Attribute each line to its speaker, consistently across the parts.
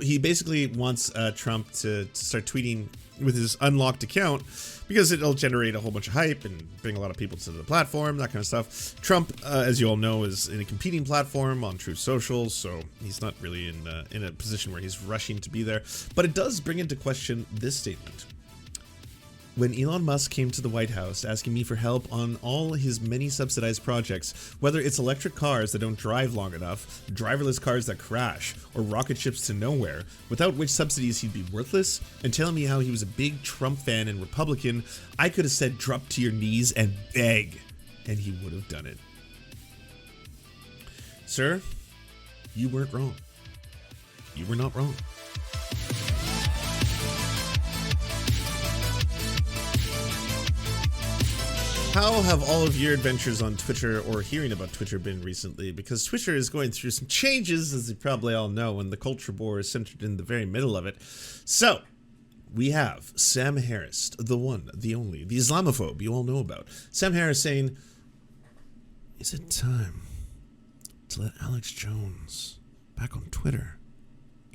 Speaker 1: He basically wants Trump to start tweeting with his unlocked account because it'll generate a whole bunch of hype and bring a lot of people to the platform, that kind of stuff. Trump, as you all know, is in a competing platform on Truth Social, so he's not really in a position where he's rushing to be there. But it does bring into question this statement. When Elon Musk came to the White House asking me for help on all his many subsidized projects, whether it's electric cars that don't drive long enough, driverless cars that crash, or rocket ships to nowhere, without which subsidies he'd be worthless, and telling me how he was a big Trump fan and Republican, I could have said drop to your knees and beg, and he would have done it. Sir, you weren't wrong. You were not wrong. How have all of your adventures on Twitter or hearing about Twitter been recently? Because Twitter is going through some changes, as you probably all know, and the culture war is centered in the very middle of it. So, we have Sam Harris, the one, the only, the Islamophobe you all know about. Sam Harris saying, is it time to let Alex Jones back on Twitter,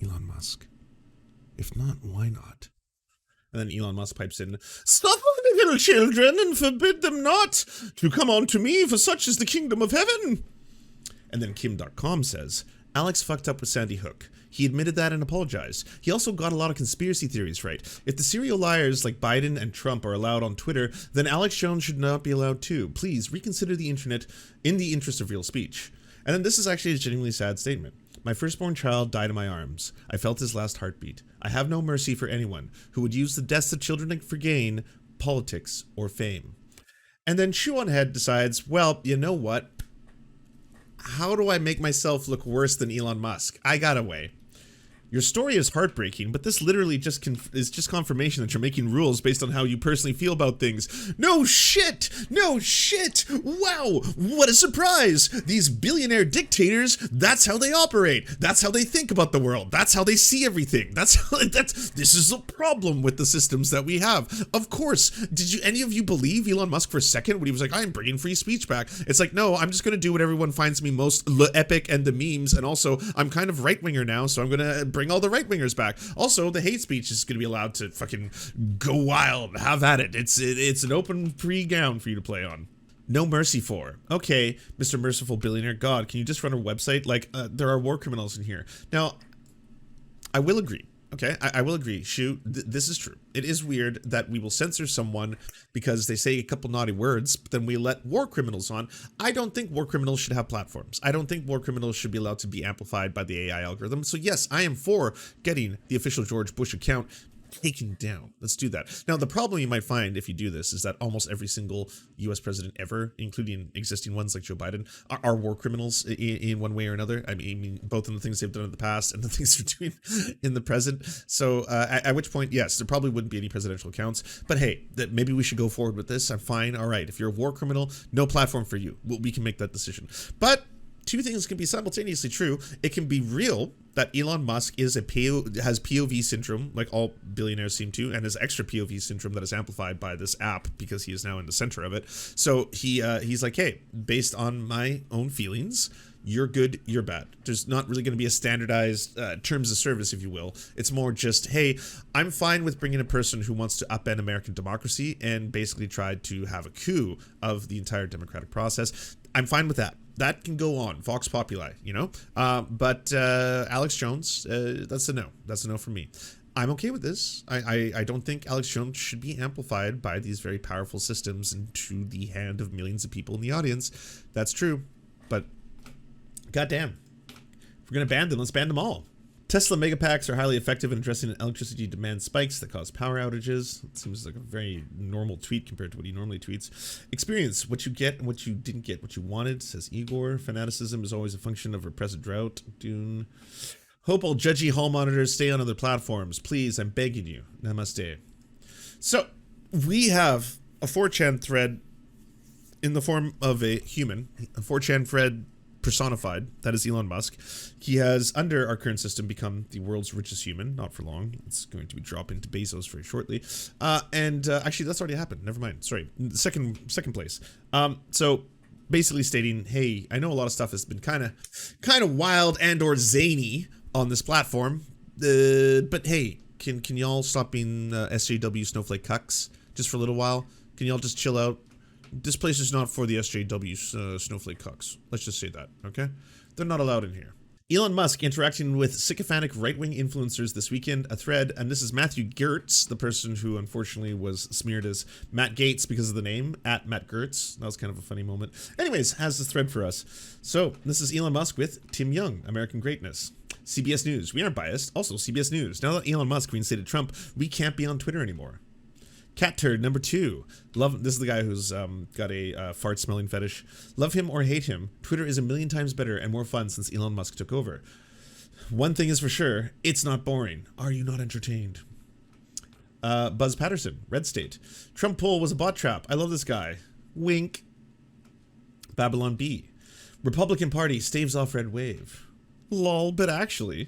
Speaker 1: Elon Musk? If not, why not? And then Elon Musk pipes in, stop little children and forbid them not to come unto me, for such is the kingdom of heaven. And then Kim.com says, Alex fucked up with Sandy Hook. He admitted that and apologized. He also got a lot of conspiracy theories right. If the serial liars like Biden and Trump are allowed on Twitter, then Alex Jones should not be allowed too. Please reconsider the internet in the interest of real speech. And then this is actually a genuinely sad statement. My firstborn child died in my arms. I felt his last heartbeat. I have no mercy for anyone who would use the deaths of children for gain, politics, or fame. And then Chew on Head decides, well, you know what? How do I make myself look worse than Elon Musk? I got a way. Your story is heartbreaking, but this literally is just confirmation that you're making rules based on how you personally feel about things. No shit! No shit! Wow! What a surprise! These billionaire dictators, that's how they operate. That's how they think about the world. That's how they see everything. This is the problem with the systems that we have. Of course, did any of you believe Elon Musk for a second when he was like, I'm bringing free speech back? It's like, no, I'm just gonna do what everyone finds me most epic and the memes, and also, I'm kind of right-winger now, so I'm gonna bring all the right-wingers back. Also, the hate speech is going to be allowed to fucking go wild. Have at it. It's an open free ground for you to play on. No mercy for. Okay, Mr. Merciful Billionaire God, can you just run a website? Like, there are war criminals in here. Now, I will agree. Okay, I will agree. Shu, this is true. It is weird that we will censor someone because they say a couple naughty words, but then we let war criminals on. I don't think war criminals should have platforms. I don't think war criminals should be allowed to be amplified by the AI algorithm. So yes, I am for getting the official George Bush account taken down. Let's do that. Now, the problem you might find if you do this is that almost every single US president ever, including existing ones like Joe Biden, are war criminals in one way or another. I mean, both in the things they've done in the past and the things they're doing in the present. So at which point, yes, there probably wouldn't be any presidential accounts. But hey, maybe we should go forward with this. I'm fine. All right. If you're a war criminal, no platform for you. We can make that decision. But two things can be simultaneously true. It can be real that Elon Musk is has POV syndrome, like all billionaires seem to, and has extra POV syndrome that is amplified by this app because he is now in the center of it. So he's like, hey, based on my own feelings, you're good, you're bad. There's not really going to be a standardized terms of service, if you will. It's more just, hey, I'm fine with bringing a person who wants to upend American democracy and basically try to have a coup of the entire democratic process. I'm fine with that. That can go on. Vox Populi, you know? But Alex Jones, that's a no. That's a no for me. I'm okay with this. I don't think Alex Jones should be amplified by these very powerful systems into the hand of millions of people in the audience. That's true. But goddamn, if we're going to ban them, let's ban them all. Tesla megapacks are highly effective in addressing electricity demand spikes that cause power outages. It seems like a very normal tweet compared to what he normally tweets. Experience what you get and what you didn't get, what you wanted, says Igor. Fanaticism is always a function of repressed drought. Dune. Hope all judgy hall monitors stay on other platforms. Please, I'm begging you. Namaste. So, we have a 4chan thread in the form of a human. A 4chan thread personified. That is Elon Musk. He has, under our current system, become the world's richest human. Not for long. It's going to be dropping to Bezos very shortly. Actually, that's already happened. Never mind. Sorry. Second place. So basically stating, hey, I know a lot of stuff has been kind of wild and or zany on this platform. But hey, can y'all stop being SJW snowflake cucks just for a little while? Can y'all just chill out? This place is not for the SJW snowflake cucks. Let's just say that, okay? They're not allowed in here. Elon Musk interacting with sycophantic right-wing influencers this weekend, a thread, and this is Matthew Gertz, the person who unfortunately was smeared as Matt Gaetz because of the name, at Matt Gertz. That was kind of a funny moment. Anyways, has this thread for us. So, this is Elon Musk with Tim Young, American Greatness. CBS News, we aren't biased. Also, CBS News, now that Elon Musk reinstated Trump, we can't be on Twitter anymore. Cat turd number 2. Love. This is the guy who's got a fart smelling fetish. Love him or hate him, Twitter is a million times better and more fun since Elon Musk took over. One thing is for sure, it's not boring. Are you not entertained? Buzz Patterson, Red State. Trump poll was a bot trap. I love this guy. Wink. Babylon B. Republican Party staves off red wave. Lol, but actually.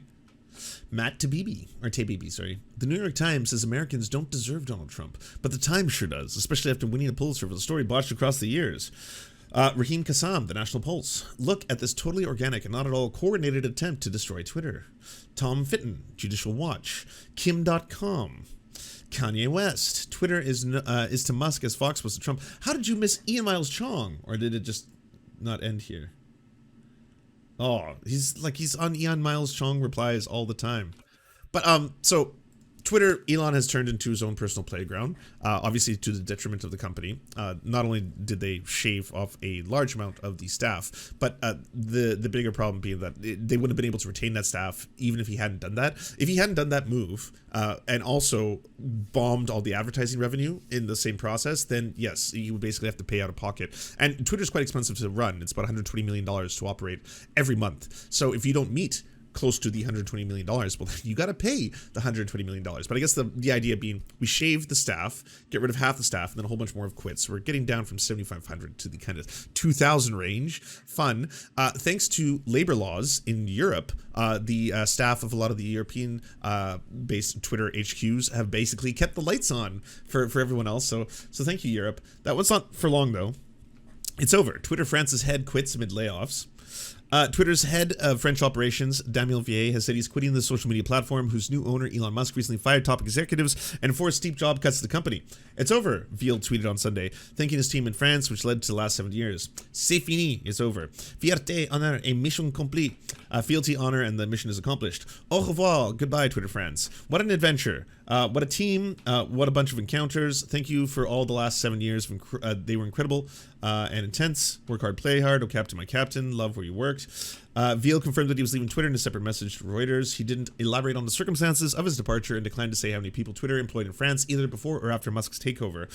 Speaker 1: Matt Tabibi, sorry. The New York Times says Americans don't deserve Donald Trump, but the Times sure does, especially after winning a Pulitzer for the story botched across the years. Raheem Kassam, the National Pulse. Look at this totally organic and not at all coordinated attempt to destroy Twitter. Tom Fitton, Judicial Watch. Kim.com. Kanye West. Twitter is to Musk as Fox was to Trump. How did you miss Ian Miles Chong? Or did it just not end here? Oh, he's on Ian Miles Chong replies all the time. But so Twitter, Elon has turned into his own personal playground, obviously to the detriment of the company. Not only did they shave off a large amount of the staff, but the bigger problem being that they wouldn't have been able to retain that staff even if he hadn't done that. If he hadn't done that move and also bombed all the advertising revenue in the same process, then yes, you would basically have to pay out of pocket. And Twitter's quite expensive to run. It's about $120 million to operate every month. So if you don't meet close to the $120 million, well, you got to pay the $120 million. But I guess the idea being we shave the staff, get rid of half the staff, and then a whole bunch more have quit. So we're getting down from 7,500 to the kind of 2,000 range. Fun. Thanks to labor laws in Europe, the staff of a lot of the European based Twitter HQs have basically kept the lights on for everyone else. So thank you, Europe. That was not for long, though. It's over. Twitter France's head quits amid layoffs. Twitter's head of French operations, Daniel Vier, has said he's quitting the social media platform, whose new owner, Elon Musk, recently fired top executives and forced steep job cuts to the company. It's over, Vier tweeted on Sunday, thanking his team in France, which led to the last 7 years. C'est fini, it's over. Fierté, honneur et mission complete. Fealty, honor, and the mission is accomplished. Au revoir, goodbye, Twitter France. What an adventure. What a team, what a bunch of encounters. Thank you for all the last 7 years. They were incredible and intense. Work hard, play hard. Oh, Captain, my captain. Love where you worked. Veal confirmed that he was leaving Twitter in a separate message to Reuters. He didn't elaborate on the circumstances of his departure and declined to say how many people Twitter employed in France, either before or after Musk's takeover.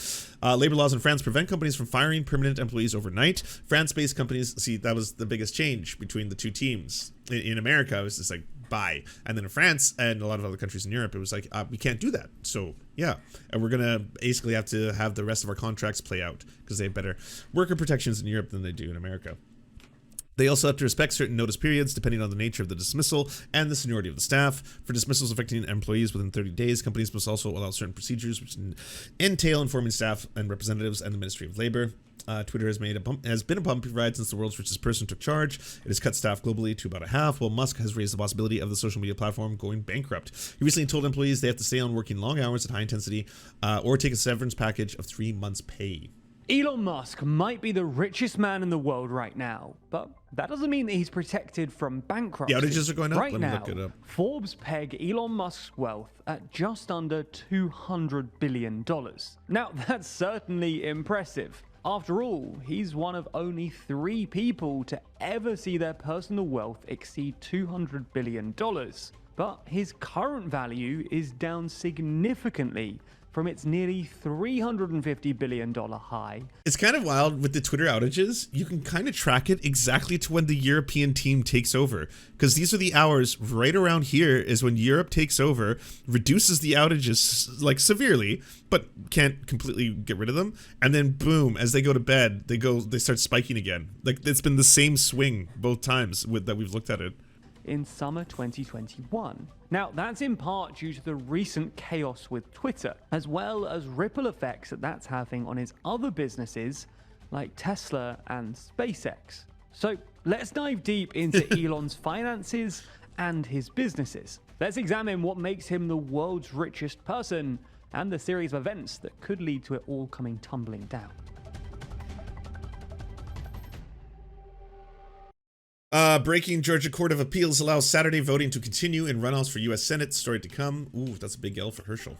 Speaker 1: Labor laws in France prevent companies from firing permanent employees overnight. France-based companies, see, that was the biggest change between the two teams. In America, it was just like, bye. And then in France and a lot of other countries in Europe, it was like, we can't do that. So yeah, and we're gonna basically have to have the rest of our contracts play out because they have better worker protections in Europe than they do in America. They also have to respect certain notice periods depending on the nature of the dismissal and the seniority of the staff. For dismissals affecting employees within 30 days, companies must also allow certain procedures which entail informing staff and representatives and the Ministry of Labor. Twitter has been a bumpy ride since the world's richest person took charge. It has cut staff globally to about a half, while Musk has raised the possibility of the social media platform going bankrupt. He recently told employees they have to stay on working long hours at high intensity or take a severance package of 3 months' pay.
Speaker 2: Elon Musk might be the richest man in the world right now, but that doesn't mean that he's protected from bankruptcy.
Speaker 1: The outages are going up?
Speaker 2: Right
Speaker 1: Let me
Speaker 2: now,
Speaker 1: look it up.
Speaker 2: Forbes peg Elon Musk's wealth at just under $200 billion. Now, that's certainly impressive. After all, he's one of only 3 people to ever see their personal wealth exceed $200 billion. But his current value is down significantly from its nearly $350 billion high.
Speaker 1: It's kind of wild with the Twitter outages. You can kind of track it exactly to when the European team takes over, because these are the hours right around here is when Europe takes over, reduces the outages like severely, but can't completely get rid of them. And then boom, as they go to bed, they start spiking again. Like it's been the same swing both times that we've looked at it.
Speaker 2: In summer 2021. Now, that's in part due to the recent chaos with Twitter, as well as ripple effects that's having on his other businesses like Tesla and SpaceX. So let's dive deep into Elon's finances and his businesses. let's examine what makes him the world's richest person and the series of events that could lead to it all coming tumbling down.
Speaker 1: Breaking: Georgia Court of Appeals allows Saturday voting to continue in runoffs for U.S. Senate. Story to come. Ooh, that's a big L for Herschel.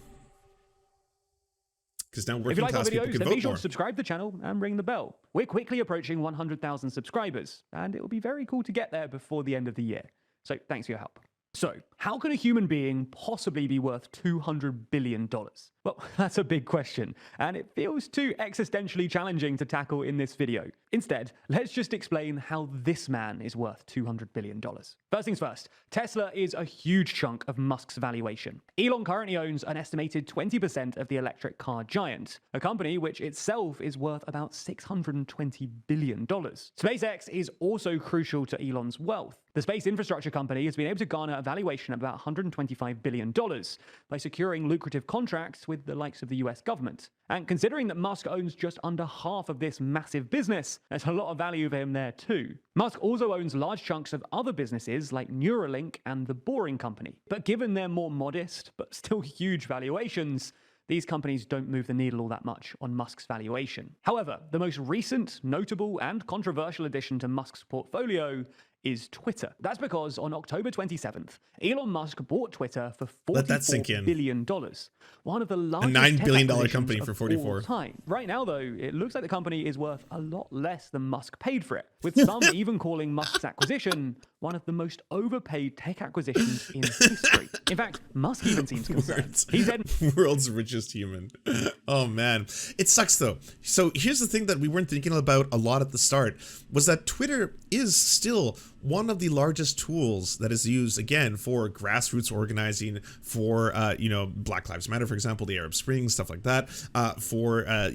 Speaker 1: Because now working class people can vote more.
Speaker 2: Then be sure to subscribe to the channel and ring the bell. We're quickly approaching 100,000 subscribers, and it will be very cool to get there before the end of the year. So thanks for your help. So, how can a human being possibly be worth $200 billion? Well, that's a big question, and it feels too existentially challenging to tackle in this video. Instead, let's just explain how this man is worth $200 billion. First things first, Tesla is a huge chunk of Musk's valuation. Elon currently owns an estimated 20% of the electric car giant, a company which itself is worth about $620 billion. SpaceX is also crucial to Elon's wealth. The space infrastructure company has been able to garner a valuation of about $125 billion by securing lucrative contracts with the likes of the US government. And considering that Musk owns just under half of this massive business, there's a lot of value for him there too. Musk also owns large chunks of other businesses like Neuralink and The Boring Company. But given their more modest, but still huge valuations, these companies don't move the needle all that much on Musk's valuation. However, the most recent, notable, and controversial addition to Musk's portfolio is Twitter. That's because on October 27th, Elon Musk bought Twitter for $44 billion. One of the largest
Speaker 1: $9 billion
Speaker 2: tech
Speaker 1: company for 44.
Speaker 2: All time. Right now, though, it looks like the company is worth a lot less than Musk paid for it, with some even calling Musk's acquisition one of the most overpaid tech acquisitions in history. In fact, Musk even seems concerned. He said,
Speaker 1: "World's richest human." Oh man, it sucks though. So here's the thing that we weren't thinking about a lot at the start, was that Twitter is still one of the largest tools that is used, again, for grassroots organizing, for Black Lives Matter, for example, the Arab Spring, stuff like that, for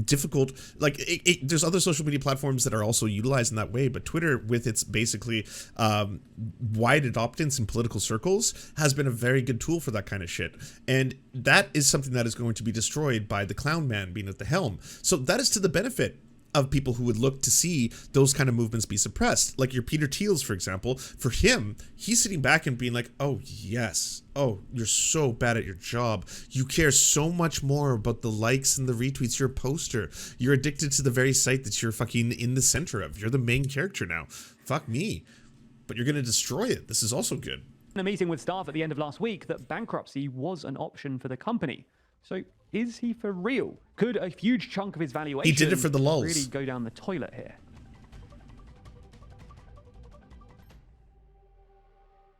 Speaker 1: difficult, like there's other social media platforms that are also utilized in that way, but Twitter, with its basically wide adoptance in political circles, has been a very good tool for that kind of shit. And that is something that is going to be destroyed by the clown man being at the helm. So that is to the benefit of people who would look to see those kind of movements be suppressed. Like your Peter Thiels, for example. For him, he's sitting back and being like, oh yes, oh, you're so bad at your job. You care so much more about the likes and the retweets. You're a poster. You're addicted to the very site that you're fucking in the center of. You're the main character now. Fuck me. But you're going to destroy it. This is also good.
Speaker 2: In a meeting with staff at the end of last week, that bankruptcy was an option for the company. So is he for real? Could a huge chunk of his valuation
Speaker 1: he did it for the lulz.
Speaker 2: Really go down the toilet here?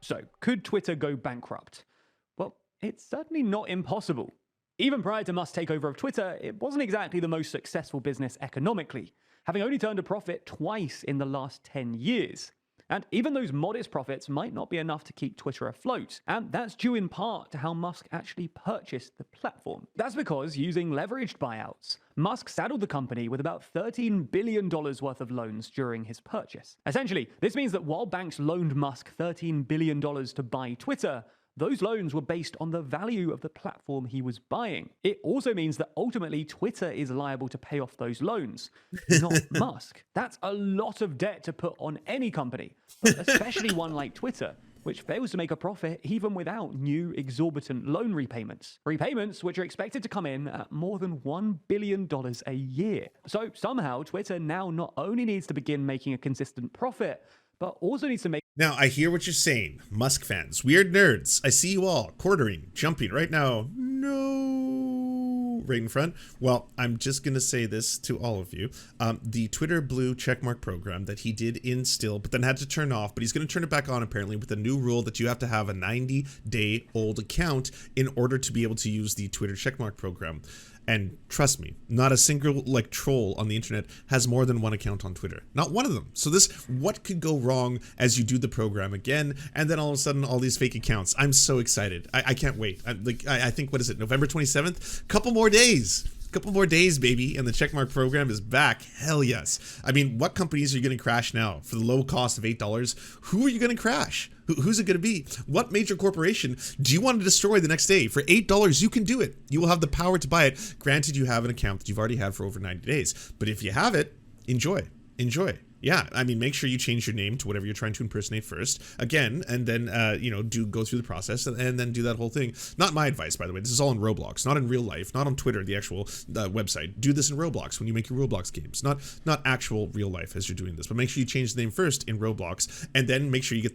Speaker 2: So could Twitter go bankrupt? Well, it's certainly not impossible. Even prior to Musk's takeover of Twitter, it wasn't exactly the most successful business economically, having only turned a profit twice in the last 10 years. And even those modest profits might not be enough to keep Twitter afloat, and that's due in part to how Musk actually purchased the platform. That's because, using leveraged buyouts, Musk saddled the company with about $13 billion worth of loans during his purchase. Essentially, this means that while banks loaned Musk $13 billion to buy Twitter, those loans were based on the value of the platform he was buying. It also means that ultimately Twitter is liable to pay off those loans, not Musk. That's a lot of debt to put on any company, but especially one like Twitter, which fails to make a profit even without new exorbitant loan repayments. Repayments which are expected to come in at more than $1 billion a year. So somehow Twitter now not only needs to begin making a consistent profit, but also needs to make...
Speaker 1: Now, I hear what you're saying, Musk fans, weird nerds. I see you all quartering, jumping right now. No, right in front. Well, I'm just going to say this to all of you. The Twitter blue checkmark program that he did instill, but then had to turn off, but he's going to turn it back on apparently with a new rule that you have to have a 90-day-old account in order to be able to use the Twitter checkmark program. And trust me, not a single troll on the internet has more than one account on Twitter. Not one of them. So what could go wrong as you do the program again, and then all of a sudden all these fake accounts? I'm so excited. I can't wait. I think, what is it, November 27th? Couple more days, baby, and the checkmark program is back. Hell yes. I mean, what companies are you going to crash now for the low cost of $8? Who are you going to crash? Who's it going to be? What major corporation do you want to destroy the next day? For $8, you can do it. You will have the power to buy it. Granted, you have an account that you've already had for over 90 days. But if you have it, enjoy. Yeah, I mean, make sure you change your name to whatever you're trying to impersonate first, again, and then, go through the process and then do that whole thing. Not my advice, by the way. This is all in Roblox, not in real life, not on Twitter, the actual website. Do this in Roblox when you make your Roblox games, not actual real life as you're doing this. But make sure you change the name first in Roblox, and then make sure you get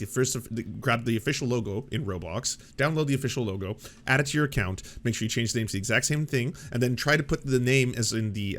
Speaker 1: grab the official logo in Roblox, download the official logo, add it to your account, make sure you change the name to the exact same thing, and then try to put the name as in the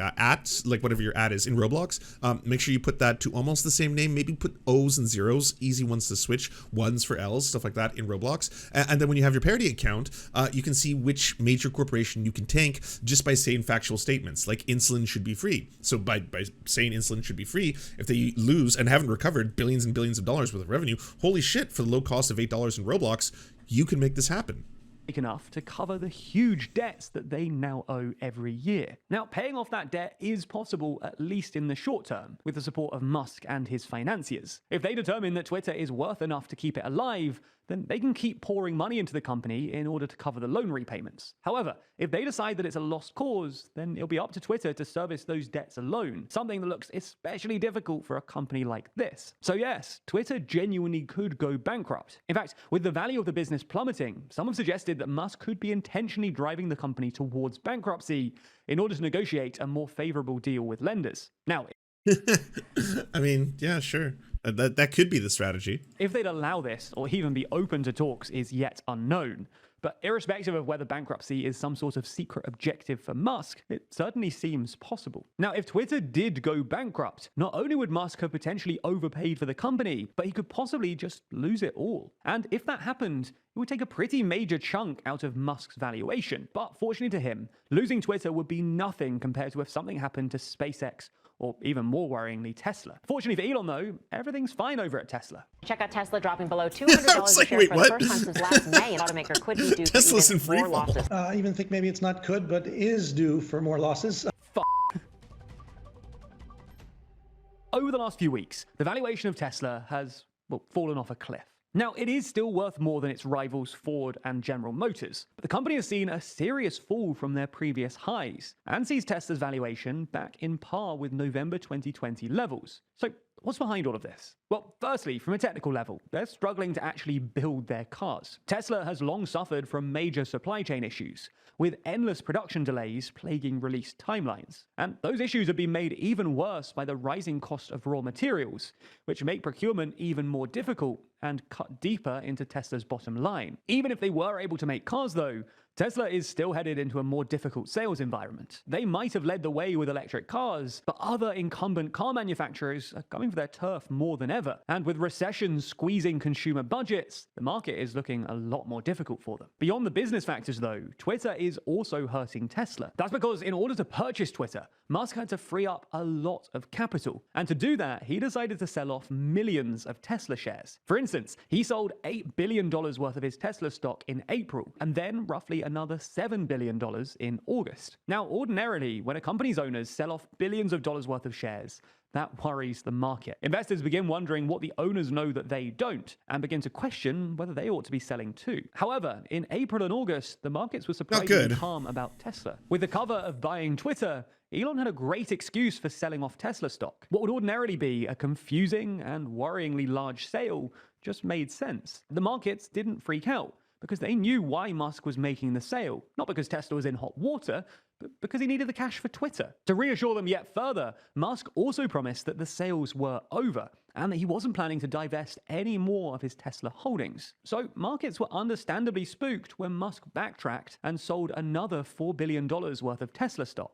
Speaker 1: like whatever your ad is in Roblox. Make sure you put that to almost the same name. Maybe put O's and zeros, easy ones to switch, ones for L's, stuff like that in Roblox. And then when you have your parody account, you can see which major corporation you can tank just by saying factual statements, like insulin should be free. So by saying insulin should be free, if they lose and haven't recovered billions and billions of dollars worth of revenue, holy shit, for the low cost of $8 in Roblox, you can make this happen.
Speaker 2: Enough to cover the huge debts that they now owe every year. Now, paying off that debt is possible, at least in the short term, with the support of Musk and his financiers. If they determine that Twitter is worth enough to keep it alive, then they can keep pouring money into the company in order to cover the loan repayments. However, if they decide that it's a lost cause, then it'll be up to Twitter to service those debts alone, something that looks especially difficult for a company like this. So yes, Twitter genuinely could go bankrupt. In fact, with the value of the business plummeting, some have suggested that Musk could be intentionally driving the company towards bankruptcy in order to negotiate a more favorable deal with lenders. Now,
Speaker 1: I mean, yeah, sure. That could be the strategy.
Speaker 2: If they'd allow this, or even be open to talks, is yet unknown. But irrespective of whether bankruptcy is some sort of secret objective for Musk, it certainly seems possible. Now, if Twitter did go bankrupt, not only would Musk have potentially overpaid for the company, but he could possibly just lose it all. And if that happened, it would take a pretty major chunk out of Musk's valuation. But fortunately to him, losing Twitter would be nothing compared to if something happened to SpaceX, or even more worryingly, Tesla. Fortunately for Elon, though, everything's fine over at Tesla.
Speaker 3: Check out Tesla dropping below $200 a share for the first time since last May. An automaker could be due
Speaker 1: Tesla's
Speaker 3: for even more losses.
Speaker 4: I even think maybe it's not could, but is due for more losses.
Speaker 2: Over the last few weeks, the valuation of Tesla has, fallen off a cliff. Now, it is still worth more than its rivals Ford and General Motors, but the company has seen a serious fall from their previous highs and sees Tesla's valuation back in par with November 2020 levels. So, what's behind all of this? Well, firstly, from a technical level, they're struggling to actually build their cars. Tesla has long suffered from major supply chain issues, with endless production delays plaguing release timelines. And those issues have been made even worse by the rising cost of raw materials, which make procurement even more difficult and cut deeper into Tesla's bottom line. Even if they were able to make cars, though, Tesla is still headed into a more difficult sales environment. They might have led the way with electric cars, but other incumbent car manufacturers are coming for their turf more than ever. And with recessions squeezing consumer budgets, the market is looking a lot more difficult for them. Beyond the business factors, though, Twitter is also hurting Tesla. That's because in order to purchase Twitter, Musk had to free up a lot of capital. And to do that, he decided to sell off millions of Tesla shares. For instance, he sold $8 billion worth of his Tesla stock in April, and then roughly another $7 billion in August. Now, ordinarily, when a company's owners sell off billions of dollars worth of shares, that worries the market. Investors begin wondering what the owners know that they don't, and begin to question whether they ought to be selling too. However, in April and August, the markets were surprisingly calm about Tesla. With the cover of buying Twitter, Elon had a great excuse for selling off Tesla stock. What would ordinarily be a confusing and worryingly large sale just made sense. The markets didn't freak out, because they knew why Musk was making the sale. Not because Tesla was in hot water, but because he needed the cash for Twitter. To reassure them yet further, Musk also promised that the sales were over, and that he wasn't planning to divest any more of his Tesla holdings. So markets were understandably spooked when Musk backtracked and sold another $4 billion worth of Tesla stock.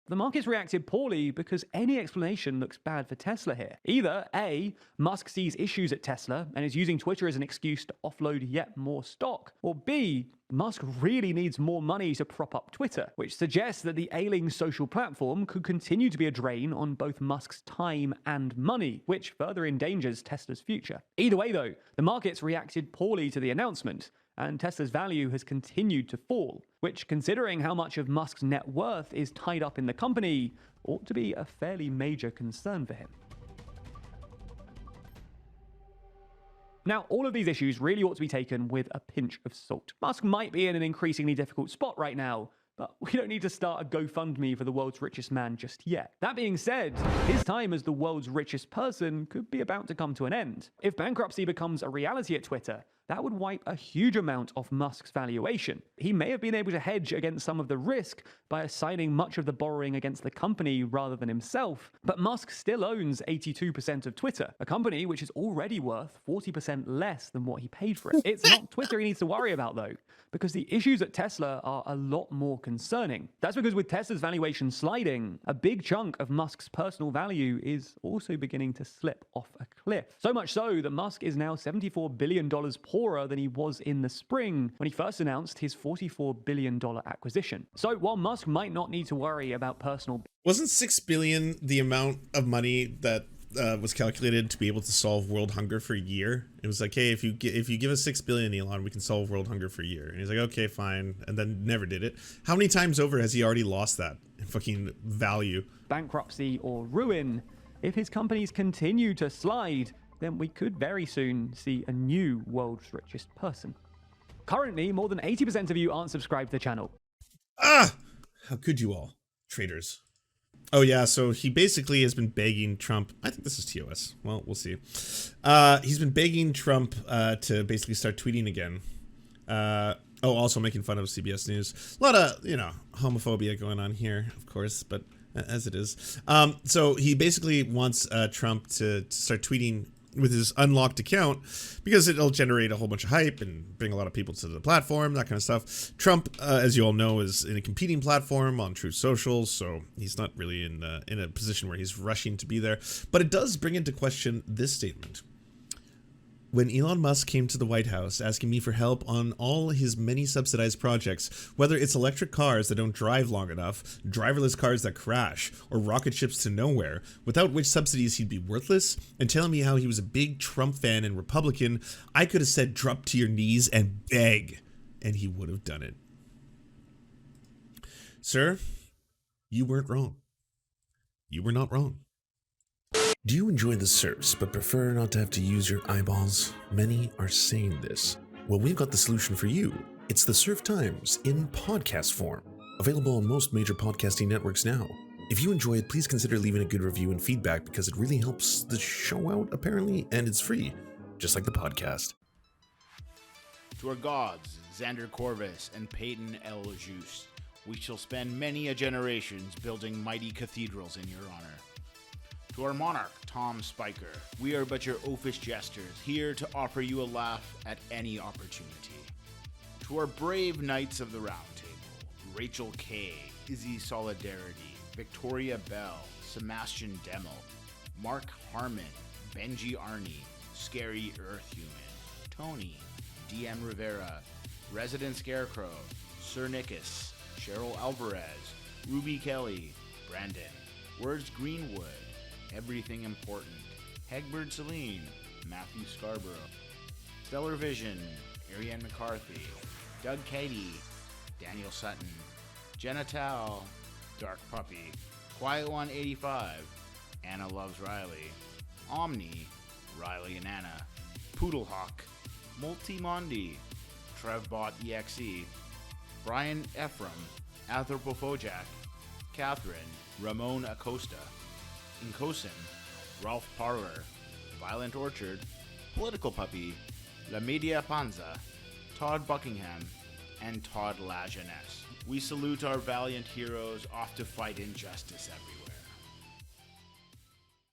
Speaker 2: The markets reacted poorly because any explanation looks bad for Tesla here. Either A, Musk sees issues at Tesla and is using Twitter as an excuse to offload yet more stock, or B, Musk really needs more money to prop up Twitter, which suggests that the ailing social platform could continue to be a drain on both Musk's time and money, which further endangers Tesla's future. Either way though, the markets reacted poorly to the announcement, and Tesla's value has continued to fall, which, considering how much of Musk's net worth is tied up in the company, ought to be a fairly major concern for him. Now, all of these issues really ought to be taken with a pinch of salt. Musk might be in an increasingly difficult spot right now, but we don't need to start a GoFundMe for the world's richest man just yet. That being said, his time as the world's richest person could be about to come to an end. If bankruptcy becomes a reality at Twitter, that would wipe a huge amount off Musk's valuation. He may have been able to hedge against some of the risk by assigning much of the borrowing against the company rather than himself, but Musk still owns 82% of Twitter, a company which is already worth 40% less than what he paid for it. It's not Twitter he needs to worry about though, because the issues at Tesla are a lot more concerning. That's because with Tesla's valuation sliding, a big chunk of Musk's personal value is also beginning to slip off a cliff. So much so that Musk is now $74 billion poorer than he was in the spring when he first announced his $44 billion acquisition. So while Musk might not need to worry about personal...
Speaker 1: Wasn't $6 billion the amount of money that was calculated to be able to solve world hunger for a year? It was like, hey, if you give us $6 billion, Elon, we can solve world hunger for a year. And he's like, okay, fine, and then never did it. How many times over has he already lost that fucking value?
Speaker 2: Bankruptcy or ruin. If his companies continue to slide, then we could very soon see a new world's richest person. Currently, more than 80% of you aren't subscribed to the channel.
Speaker 1: Ah! How could you all? Traitors. Oh yeah, so he basically has been begging Trump, I think this is TOS, well, we'll see. He's been begging Trump to basically start tweeting again. Also making fun of CBS News. A lot of, homophobia going on here, of course, but as it is. So he basically wants Trump to start tweeting with his unlocked account because it'll generate a whole bunch of hype and bring a lot of people to the platform, that kind of stuff. Trump, as you all know, is in a competing platform on Truth Social, so he's not really in a position where he's rushing to be there. But it does bring into question this statement. When Elon Musk came to the White House asking me for help on all his many subsidized projects, whether it's electric cars that don't drive long enough, driverless cars that crash, or rocket ships to nowhere, without which subsidies he'd be worthless, and telling me how he was a big Trump fan and Republican, I could have said drop to your knees and beg, and he would have done it. Sir, you weren't wrong. You were not wrong. Do you enjoy the Serfs but prefer not to have to use your eyeballs? Many are saying this. Well, we've got the solution for you. It's the Serf Times in podcast form, available on most major podcasting networks now. If you enjoy it, please consider leaving a good review and feedback because it really helps the show out, apparently, and it's free, just like the podcast.
Speaker 5: To our gods, Xander Corvus and Peyton L. Juste, we shall spend many a generations building mighty cathedrals in your honor. To our monarch, Tom Spiker, we are but your oafish jesters, here to offer you a laugh at any opportunity. To our brave knights of the Round Table, Rachel K., Izzy Solidarity, Victoria Bell, Sebastian Demmel, Mark Harmon, Benji Arney, Scary Earth Human, Tony, DM Rivera, Resident Scarecrow, Sir Nickus, Cheryl Alvarez, Ruby Kelly, Brandon, Words Greenwood, Everything Important, Hegbert Celine, Matthew Scarborough, Stellar Vision, Ariane McCarthy, Doug Cady, Daniel Sutton, Jenna Tao, Dark Puppy, Quiet One 85, Anna Loves Riley, Omni, Riley and Anna, Poodlehawk, Multimondi, Trevbot EXE, Brian Ephraim, Anthropophojak, Catherine, Ramon Acosta, Incosin, Ralph Parler, Violent Orchard, Political Puppy, La Media Panza, Todd Buckingham, and Todd La Jeunesse. We salute our valiant heroes off to fight injustice everywhere.